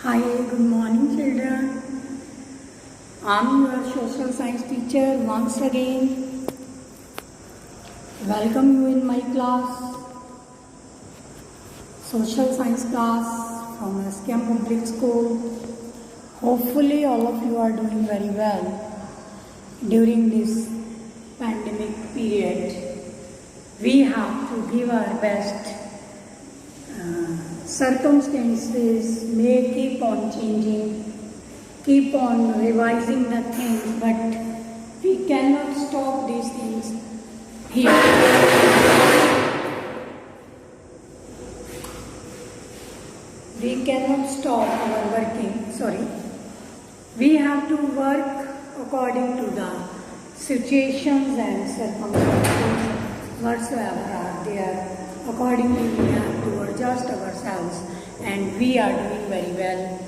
Hi, good morning children. I'm your social science teacher once again. Welcome you in my class, social science class from SKM Public School. Hopefully all of you are doing very well during this pandemic period. We have to give our best. Circumstances may keep on changing, keep on revising the things, but we cannot stop these things here. We cannot stop our working, We have to work according to the situations and circumstances whatsoever are there. Accordingly, we have to adjust ourselves, and we are doing very well,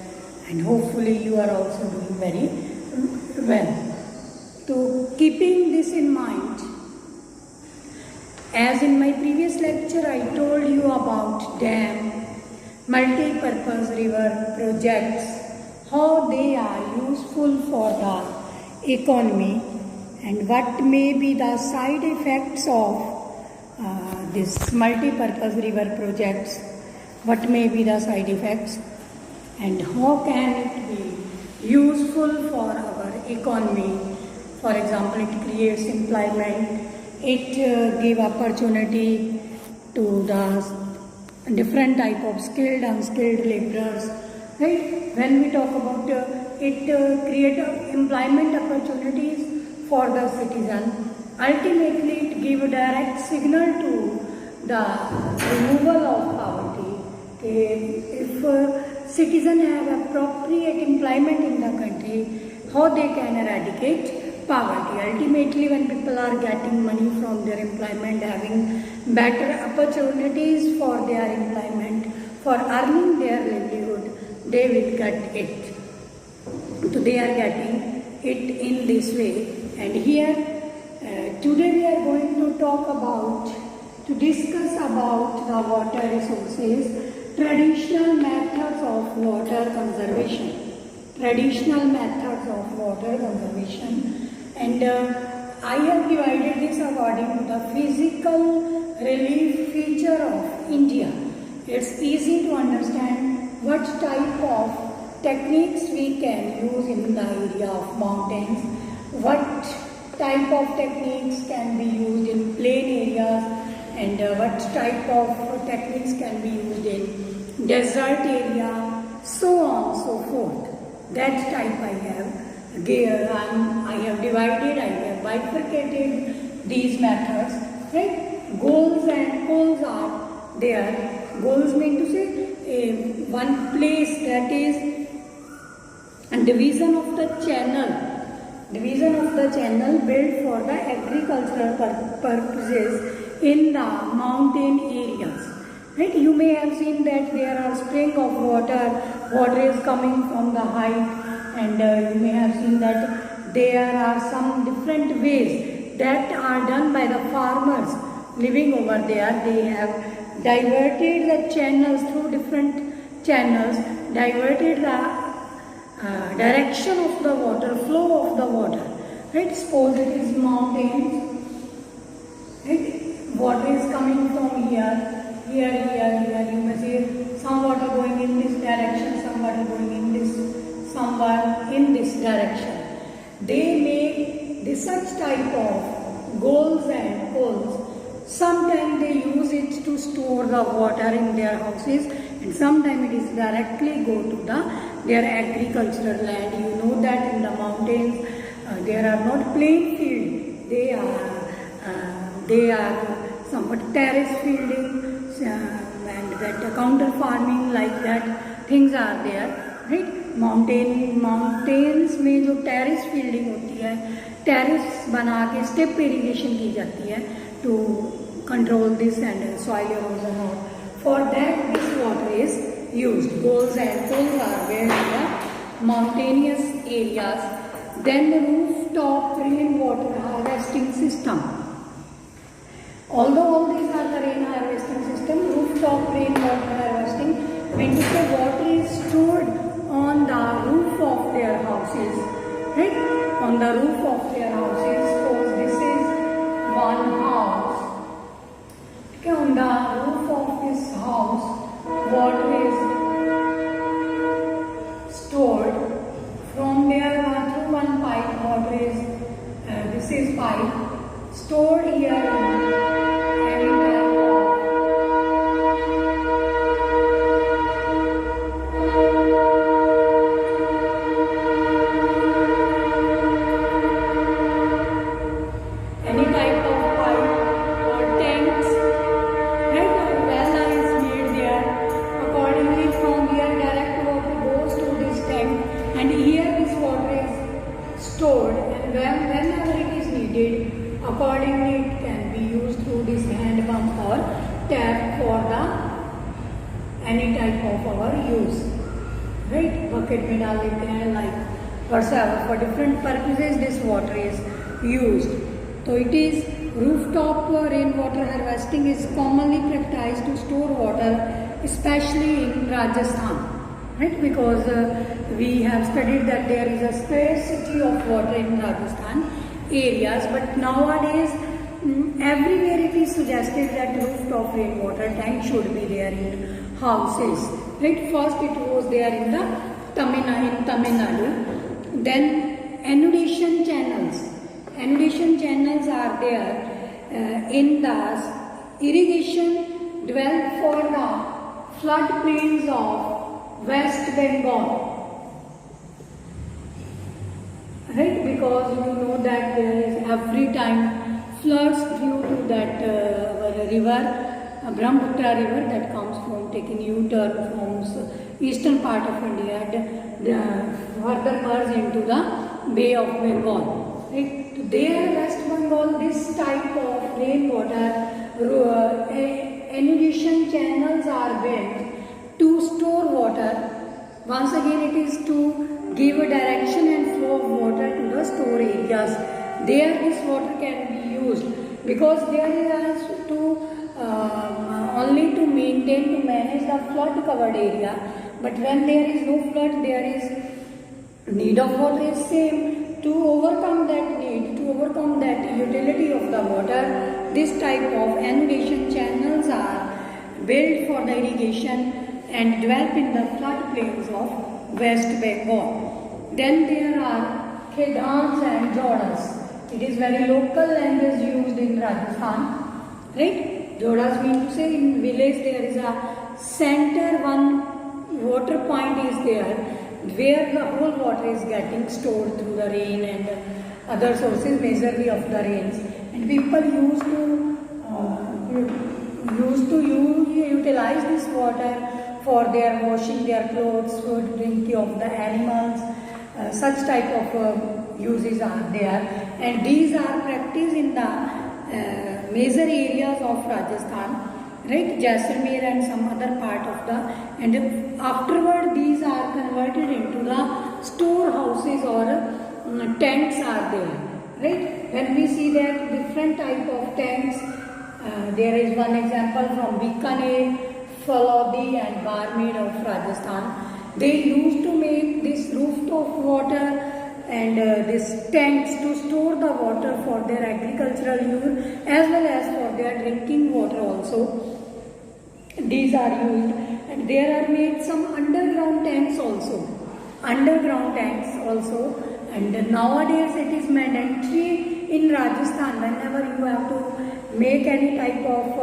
and hopefully you are also doing very well. So keeping this in mind, as in my previous lecture I told you about dam, multi-purpose river projects, how they are useful for the economy, and what may be the side effects of this multi-purpose river projects, what may be the side effects, and how can it be useful for our economy. For example, it creates employment, it gives opportunity to the different type of skilled, unskilled laborers, right? When we talk about it create employment opportunities for the citizen. Ultimately, it gives a direct signal to the removal of poverty. If citizens have appropriate employment in the country, how they can eradicate poverty. Ultimately, when people are getting money from their employment, having better opportunities for their employment, for earning their livelihood, they will get it. So they are getting it in this way. And here, today we are going to discuss about the water resources, traditional methods of water conservation. And I have divided this according to the physical relief feature of India. It's easy to understand what type of techniques we can use in the area of mountains, what type of techniques can be used in plain areas, and what type of techniques can be used in desert area, so on so forth. That type I have divided, I have bifurcated these methods, right? Goals and poles are there. Goals mean to say one place, that is division of the channel built for the agricultural purposes in the mountain areas. Right? You may have seen that there are springs of water is coming from the height, and you may have seen that there are some different ways that are done by the farmers living over there. They have diverted the channels through different channels, diverted the direction of the water, flow of the water. Right? Suppose it is mountains. Right? Water is coming from here. You may see some water going in this direction, some water going in this, somewhere in this direction. They make such type of goals and poles. Sometimes they use it to store the water in their houses, and sometimes it is directly go to their agricultural land. You know that in the mountains there are not plain fields; they are somewhat terrace fielding, and that counter farming, like that things are there, right? Mountains में जो terrace fielding होती है, terrace बना के step irrigation की जाती है to control this and soil erosion. For that, this water is used. Goals and poles are where in the mountainous areas. Then the rooftop rainwater harvesting system. Although all these are the rain harvesting system, rooftop rainwater harvesting means the water is stored Okay, on the roof of this house, water is stored. From there, through one pipe, water is, this is pipe, stored here in any type of pipe or tanks, right? A well is made there. Accordingly, from here direct water goes to this tank, and here this water is stored, and whenever it is needed, accordingly it can be used through this hand pump or tap for the any type of our use, right? Bucket में डाल देते हैं, like whatsoever, for different purposes this water is used. So it is rooftop rainwater harvesting is commonly practiced to store water, especially in Rajasthan, right? Because we have studied that there is a scarcity of water in Rajasthan areas, but nowadays everywhere it is suggested that rooftop rainwater tank should be there in houses, right? First it was there in the Tamil Nadu, then inundation channels are there in the irrigation developed for the flood plains of West Bengal, right? Because you know that there is every time floods due to that river, Brahmaputra river, that comes from taking U-turn from eastern part of India, further merge into the Bay of Bengal, right? There, West Bengal, this type of rainwater inundation channels are built to store water. Once again, it is to give a direction and flow of water to the store areas. There, this water can be used, because there is to only to maintain, to manage the flood covered area. But when there is no flood, there is need of water is same. To overcome that need, to overcome that utility of the water, this type of inundation channels are built for the irrigation and develop in the floodplains of West Bengal. Then there are khedans and jodas. It is very local language used in Rajasthan, right? Jodas mean to say in village there is a center, one water point is there, where the whole water is getting stored through the rain and other sources, majorly of the rains, and people used to utilize this water for their washing their clothes, for drinking of the animals. Such type of uses are there, and these are practiced in the major areas of Rajasthan, right? Jaisalmer and some other part of the, and afterward these are converted into the storehouses or tanks are there, right? When we see that different type of tanks, there is one example from Bikaner, Phalodi and Barmer of Rajasthan. They used to make this rooftop water and these tanks to store the water for their agricultural use as well as for their drinking water also. These are used, and there are made some underground tanks also, and nowadays it is mandatory in Rajasthan. Whenever you have to make any type of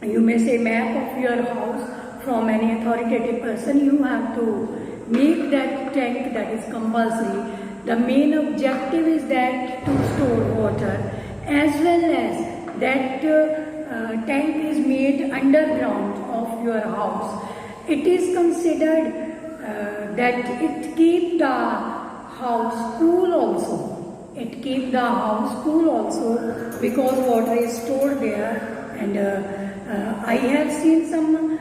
you may say map of your house from any authoritative person, you have to make that tank, that is compulsory. The main objective is that to store water, as well as that tank is made underground of your house. It is considered that it keep the house cool also. Because water is stored there. And I have seen some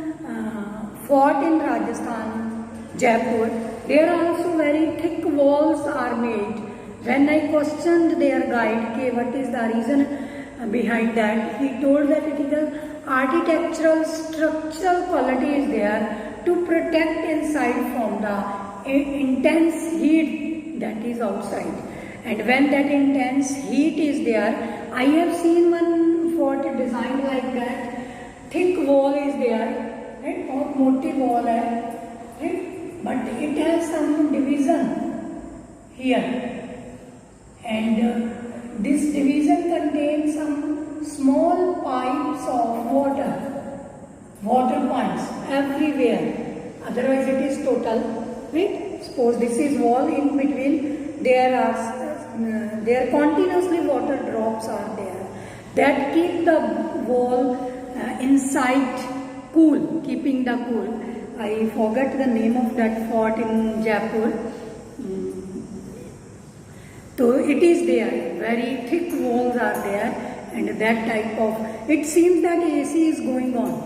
fort in Rajasthan, Jaipur. There also very thick walls are made. When I questioned their guide, okay, what is the reason behind that, he told that it is an architectural structural quality is there to protect inside from the intense heat that is outside. And when that intense heat is there, I have seen one fort designed like मोटी wall है, right? But it has some division here, and this division contains some small pipes of water points everywhere. Otherwise, it is total, right? Suppose this is wall, in between there continuously water drops are there that keep the wall inside cool, keeping the cool. I forgot the name of that fort in Jaipur. So it is there, very thick walls are there, and that type of, it seems that AC is going on,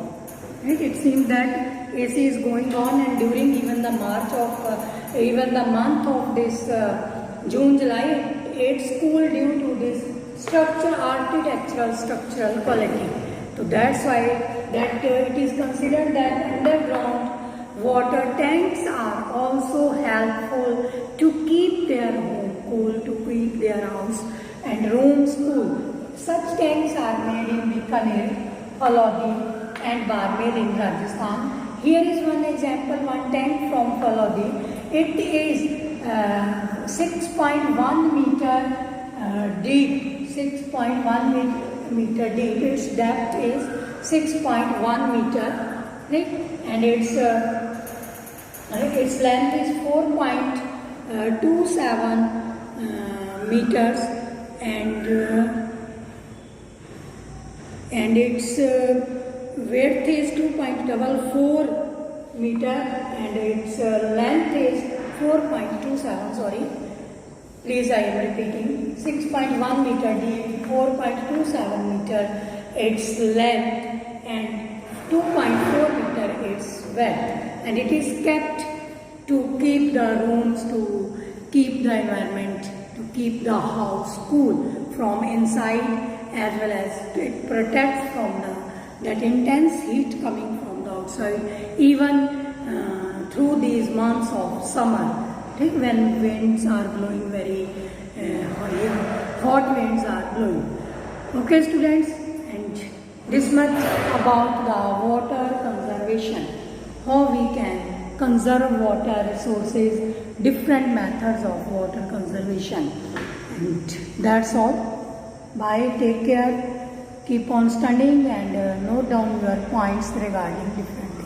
right? It seems that AC is going on, and during even the even the month of this June, July, it's cool due to this architectural structural quality. So that's why that it is considered that underground water tanks are also helpful to keep their home cool, to keep their house and rooms cool. Such tanks are made in Bikaner, Phalodi and Barmer in Rajasthan. Here is one example, one tank from Phalodi. It is 6.1 meter deep, 6.1 meter deep. Its depth is 6.1 meter, right? And its length is 4.27 meters, and its width is 2.44 meter, and its length is 4.27. Sorry, please, I am repeating. 6.1 meter deep, 4.27 meter its length, and 2.4 meter its width, and it is kept to keep the rooms, to keep the environment, to keep the house cool from inside, as well as it protects from that intense heat coming from the outside, even through these months of summer, when winds are blowing very hot winds are blowing. Okay, students, and this much about the water conservation, how we can conserve water resources, different methods of water conservation. And that's all. Bye, take care, keep on studying, and note down your points regarding different